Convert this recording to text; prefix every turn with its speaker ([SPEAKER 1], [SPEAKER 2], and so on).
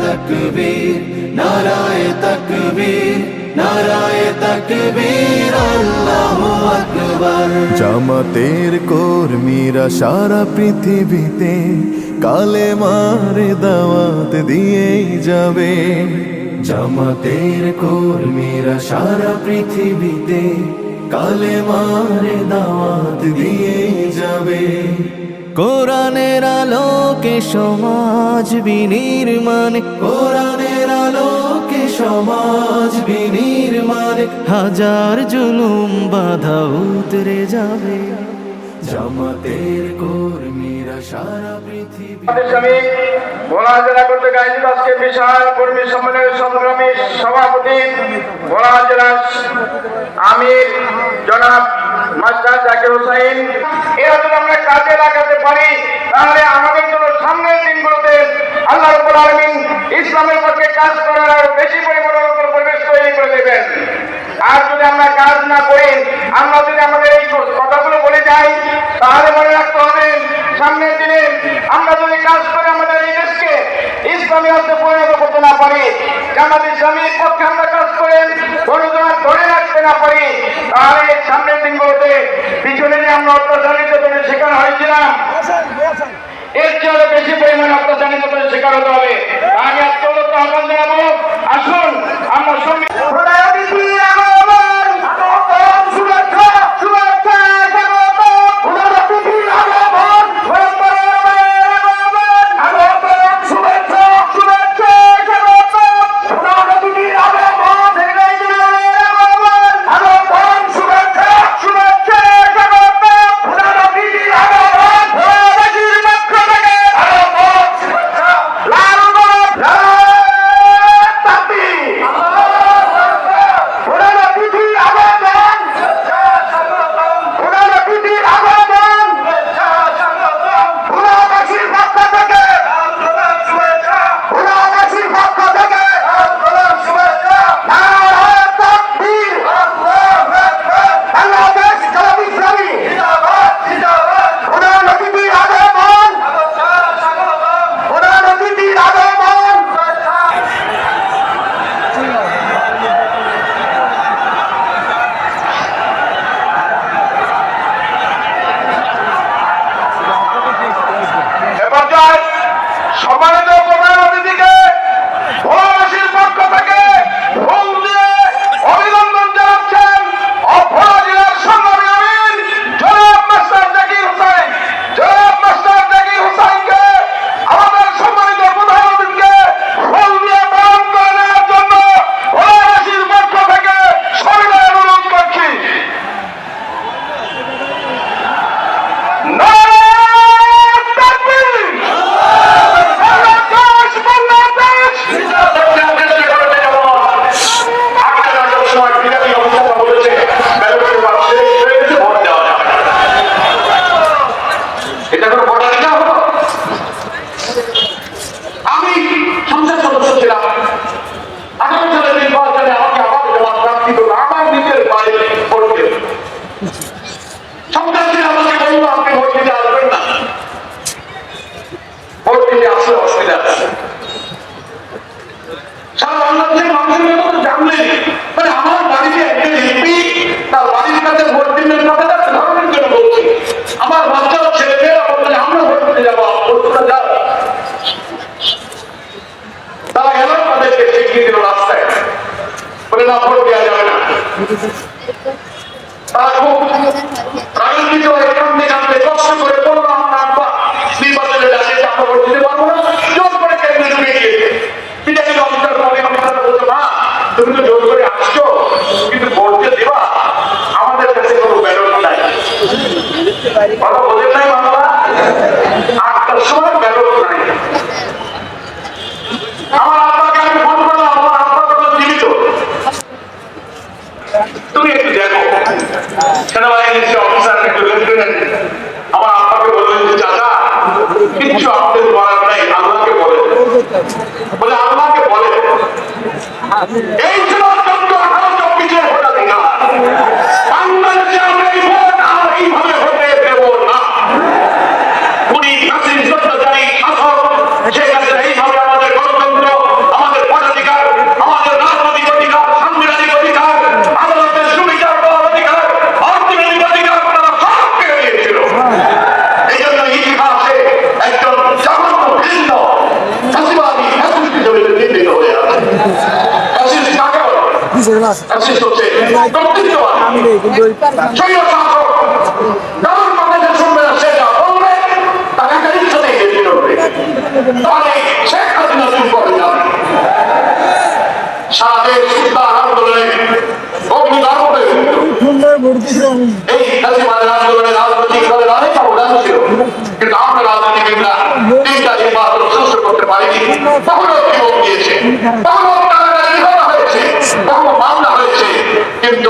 [SPEAKER 1] তাকবীর নারায়ে তাকবীর নারায়ে তাকবীর আল্লাহু আকবার। জামাতের কর্মীরা সারা পৃথিবীতে কালেমার দাওয়াত দিয়েই যাবে। জামাতের কর্মীরা সারা পৃথিবীতে কালেমার দাওয়াত দিয়েই যাবে। কোরআনের আলোকে সমাজ বিনির্মাণ, কোরআনের আলোকে সমাজ বিনির্মাণ, হাজার জুলুম বাধা উতরে যাবে। জামাতের কর্মীরা সারা পৃথিবী।
[SPEAKER 2] ভোলা জেলা কর্তৃক আয়োজিত আজকে বিশাল কর্মী সম্মেলনের সংগ্রামী সভাপতি ভোলা জেলার আমির জনাব মাস্টার জাকির হোসেন। এরা যদি আমরা কাজে লাগাতে পারি তাহলে আমাদের জন্য সামনের দিনগুলোতে আল্লাহ রাব্বুল আলামিন ইসলামের পক্ষে কাজ করার আরো বেশি পরিমাণের উপর পরিবেশ তৈরি করে দেবেন। আর যদি আমরা কাজ না করি, আমরা যদি আমাদের এই কথাগুলো বলে যাই, তাহলে মনে রাখতে হবে সামনের দিনে আমরা যদি কাজ করে আমাদের এই দেশকে ইসলামী রাষ্ট্রে পরিণত করতে না পারি, জামাত ইসলামীর পক্ষে আমরা কাজ করে গণতন্ত্র ধরে রাখতে না পারি, তাহলে সামনের দিনগুলোতে পিছনে যে আমরা অত্যাচার নির্যাতনের শিকার হয়েছিলাম, এর চেয়ে বেশি পরিমাণে অত্যাচার নির্যাতনের শিকার হতে হবে। আমি আজকে আহ্বান জানাবো, আসুন আমরা সম্মানিত প্রধান অতিথিকে ভোলাবাসীর পক্ষ থেকে ফুল দিয়ে অভিনন্দন জানাচ্ছেন ভোলা জেলার সংগ্রামী আমির জনাব মাস্টার জাকির হোসেন। জনাব মাস্টার জাকির হোসেনকে আমাদের সম্মানিত প্রধান অতিথিকে ফুল দিয়ে বরণ করে নেওয়ার জন্য ভোলাবাসীর পক্ষ থেকে সবিনয় অনুরোধ করছি। আমি সংসদ সদস্য ছিলাম, আগামী সালের নির্বাচনে আমাকে আবার জবাব প্রার্থী করলো আমার নিজের বাড়ি করতে। সন্ত্রাসী আমাকে বলল আপনি ভোট দিতে আসবেন না, ভোট দিতে আসলে অসুবিধা আছে। সারা বাংলাদেশের মানুষের মতো জানলেন মানে আমার বাড়িতে একজন এমপি তার বাড়ির কাছে ভোট দিনের কথাটা ধর্মের জন্য বলছি। আমার বাচ্চারা ছেলে মেয়েরা বলছে আমরা ভোট দিতে যাবো, ভোটটা যাও। তারা গেল তাদেরকে শিখিয়ে দিল রাস্তায়, বলে না ভোট দেওয়া যাবে না। তারা খুব রাজনীতি এখান থেকে আনতে কষ্ট করে বললো আমরা নির্বাচনে দাঁড়িয়ে আমরা ভোট দিতে পারবো না, জোর করে কেন্দ্রে ঢুকে গিয়েছে। পিটাকে অফিসার বলতো না তুমি তো জোর করে আসছো কিন্তু ভোটকে দেবা, আমাদের কাছে কোনো ব্যালট নাই। কথা বোঝেন নাই বাংলা, ৮টার সময় ব্যালট নাই। আমার আব্বাকে আমি ফোন করলাম, আমার আব্বা তখন জীবিত, তুমি একটু দেখো সেনাবাহিনীর অফিসারকে আমার আব্বাকে বললেন যে চাচা কিচ্ছু আপনাদের বলার নাই, আল্লাহকে বলে, বলে আল্লাহকে বলে এই ছিল ১৪-১৮-২৪-এর ভোটাধিকার। বাংলাদেশে আমরা এই ভোট আর এইভাবে হতে দেব না। উনি কাসিম সত্যাচারী শাসক, শেখ হাসিনা এইভাবে আমাদের গণতন্ত্র
[SPEAKER 3] অ্যাসিস্ট হচ্ছে কর্তৃত্ববান স্বৈর শাসক যার কথা যে শুনবে না সে যা বলবে তার একটা ইচ্ছাতেই বেশি করবে তাহলে শেখ হাসিনা চুপ করে যাবে সারা দেশ তার আন্দোলনে অগ্নিদান হয়ে এই ফ্যাসিবাদের আন্দোলনে রাজনৈতিক দলের অনেক অবদান ছিল কিন্তু আমরা রাজনীতিবিদরা তিনটা নির্বাচন সুস্থ করতে পারিনি কখনো বিভোগ দিয়েছে কখনো টাকাটা বিভাগ হয়েছে কখনো মামলা হয়েছে কিন্তু